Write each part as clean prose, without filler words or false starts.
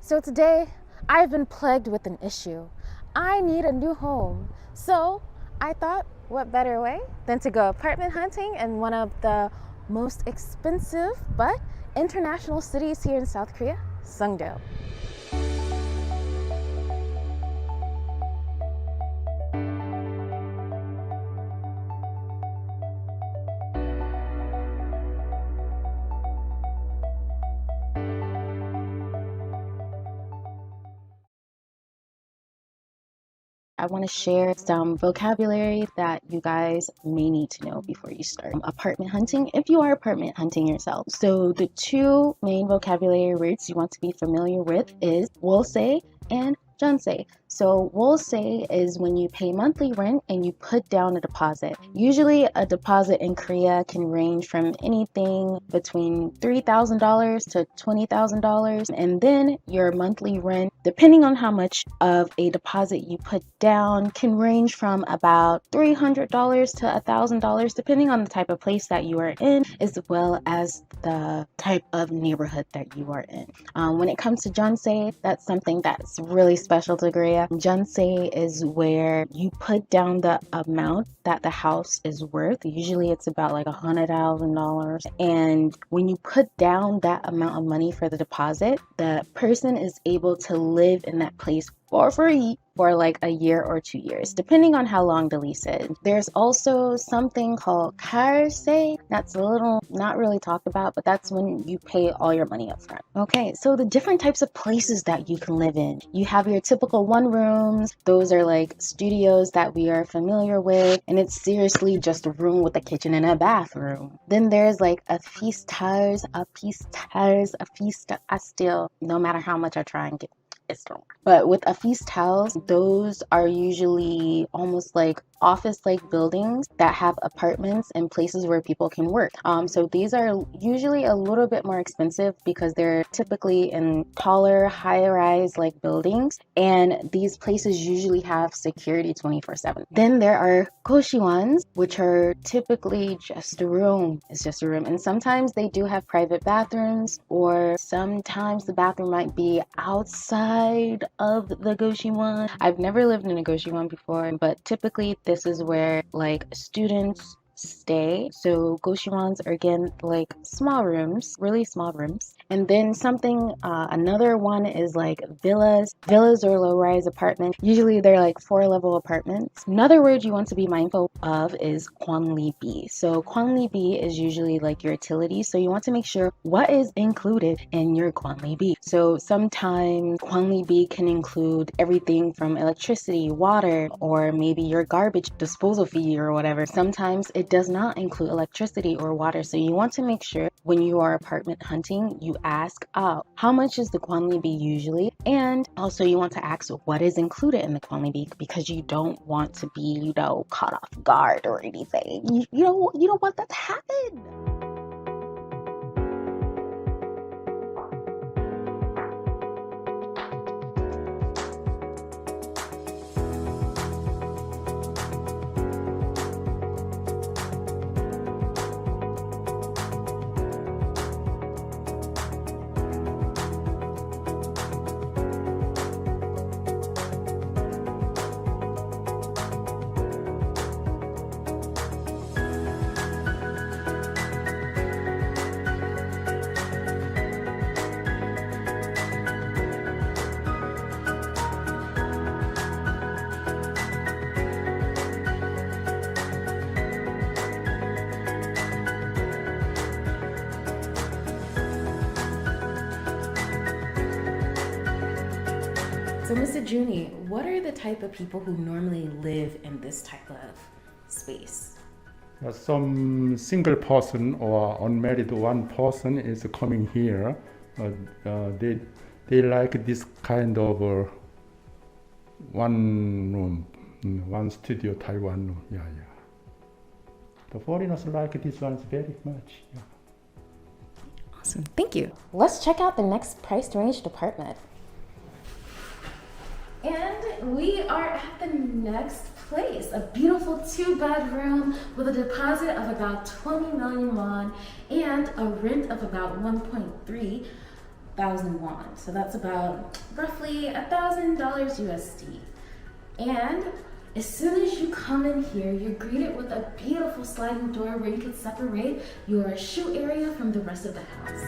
So today, I've been plagued with an issue. I need a new home. So I thought, what better way than to go apartment hunting in one of the most expensive but international cities here in South Korea, Songdo. I want to share some vocabulary that you guys may need to know before you start apartment hunting if you are apartment hunting yourself. So the two main vocabulary words you want to be familiar with is Wolse and Jeonse. So Wolse is when you pay monthly rent and you put down a deposit. Usually a deposit in Korea can range from anything between $3,000 to $20,000, and then your monthly rent, depending on how much of a deposit you put down, can range from about $300 to $1,000 depending on the type of place that you are in, as well as the type of neighborhood that you are in. When it comes to Jeonse, that's something that's really special to Korea. Jeonse is where you put down the amount that the house is worth. Usually it's about like $100,000. And when you put down that amount of money for the deposit, the person is able to live in that place for free for like a year or 2 years, depending on how long the lease is. There's also something called karse. That's a little not really talked about, but that's when you pay all your money up front. Okay, so the different types of places that you can live in. You have your typical one rooms. Those are like studios that we are familiar with, and it's seriously just a room with a kitchen and a bathroom. Then there's like a feast I still, no matter how much I try and get, it's don't work. But with a feast house, those are usually almost like office-like buildings that have apartments and places where people can work. So these are usually a little bit more expensive because they're typically in taller, high-rise like buildings, and these places usually have security 24/7. Then there are ones, which are typically just a room. It's just a room, and sometimes they do have private bathrooms, or sometimes the bathroom might be outside of the one. I've never lived in a one before, but typically this is where like students stay. So goshimans are again like small rooms, really small rooms. And then another one is like villas. Villas or low-rise apartments. Usually they're like 4-level apartments. Another word you want to be mindful of is kwanlibi. So kwanlibi is usually like your utilities. So you want to make sure what is included in your kwanlibi. So sometimes kwanlibi can include everything from electricity, water, or maybe your garbage disposal fee or whatever. Sometimes it does not include electricity or water. So you want to make sure when you are apartment hunting, you ask, how much is the kwanlibi usually? And also you want to ask what is included in the kwanlibi, because you don't want to be, caught off guard or anything. You don't want that to happen. So, Mr. Juni, what are the type of people who normally live in this type of space? Some single person or unmarried one person is coming here. They like this kind of one room, one studio type one room. Yeah. The foreigners like this one very much. Yeah. Awesome, thank you. Let's check out the next price range department. And we are at the next place, a beautiful 2-bedroom with a deposit of about 20 million won and a rent of about 1.3. 1,000 won. So that's about roughly $1,000 USD. And as soon as you come in here, you're greeted with a beautiful sliding door where you can separate your shoe area from the rest of the house.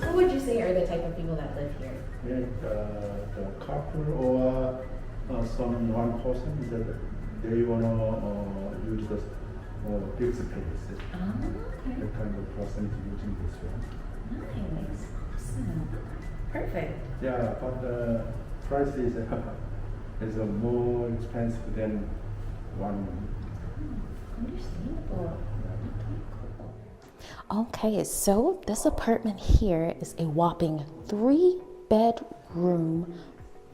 Who would you say are the type of people that live here? Yeah, the couple or some one person that they wanna use the big space. Oh, okay. That kind of person is using this one. Nice. Awesome. Perfect. Yeah, but the price is more expensive than one. Understandable. Okay, so this apartment here is a whopping 3-bedroom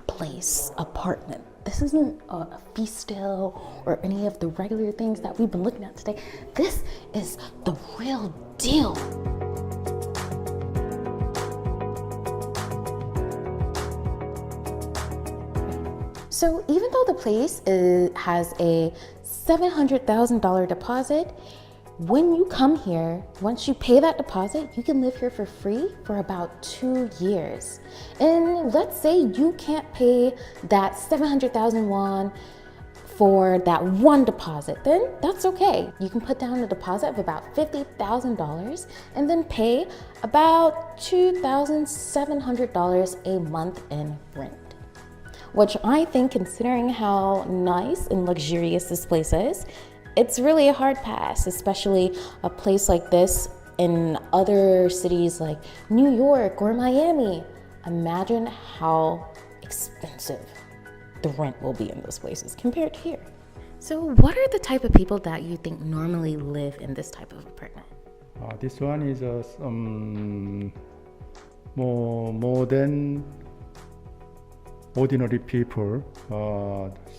place apartment. This isn't a feastel or any of the regular things that we've been looking at today. This is the real deal. So even though the place has a $700,000 deposit, when you come here, once you pay that deposit, you can live here for free for about 2 years. And let's say you can't pay that 700,000 won for that one deposit, then that's okay. You can put down a deposit of about $50,000 and then pay about $2,700 a month in rent. Which I think, considering how nice and luxurious this place is, it's really a hard pass, especially a place like this in other cities like New York or Miami. Imagine how expensive the rent will be in those places compared to here. So what are the type of people that you think normally live in this type of apartment? This one is more than ordinary people.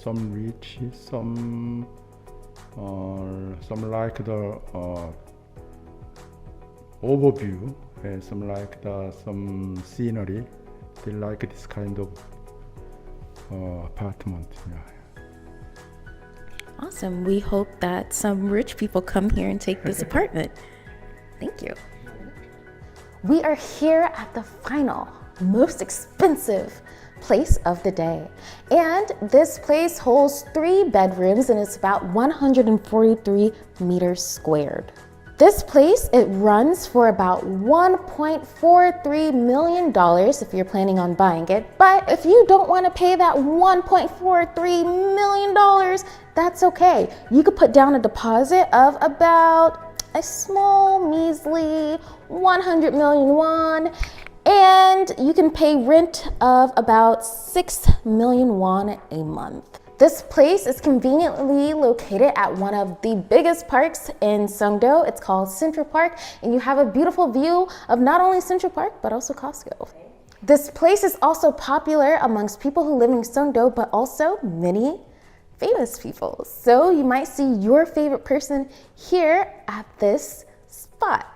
Some rich, some like the overview, and some like some scenery. They like this kind of apartment. Yeah. Awesome. We hope that some rich people come here and take this apartment. Thank you. We are here at the final, most expensive place of the day. And this place holds 3 bedrooms and it's about 143 meters squared. This place, it runs for about $1.43 million if you're planning on buying it. But if you don't want to pay that $1.43 million, that's okay. You could put down a deposit of about a small, measly 100 million won, and you can pay rent of about 6 million won a month. This place is conveniently located at one of the biggest parks in Songdo. It's called Central Park, and you have a beautiful view of not only Central Park, but also Costco. This place is also popular amongst people who live in Songdo, but also many famous people. So you might see your favorite person here at this spot.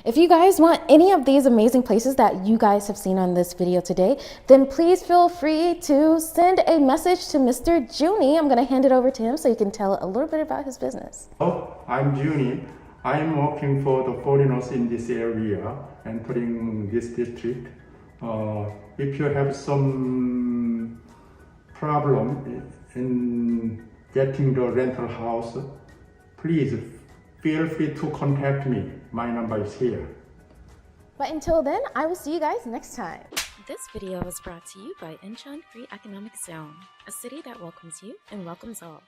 If you guys want any of these amazing places that you guys have seen on this video today, then please feel free to send a message to Mr. Jeonse. I'm gonna hand it over to him so he can tell a little bit about his business. Hello, I'm Jeonse. I'm working for the foreigners in this area, entering this district. If you have some problem in getting the rental house, please feel free to contact me. My number is here. But until then, I will see you guys next time. This video was brought to you by Incheon Free Economic Zone, a city that welcomes you and welcomes all.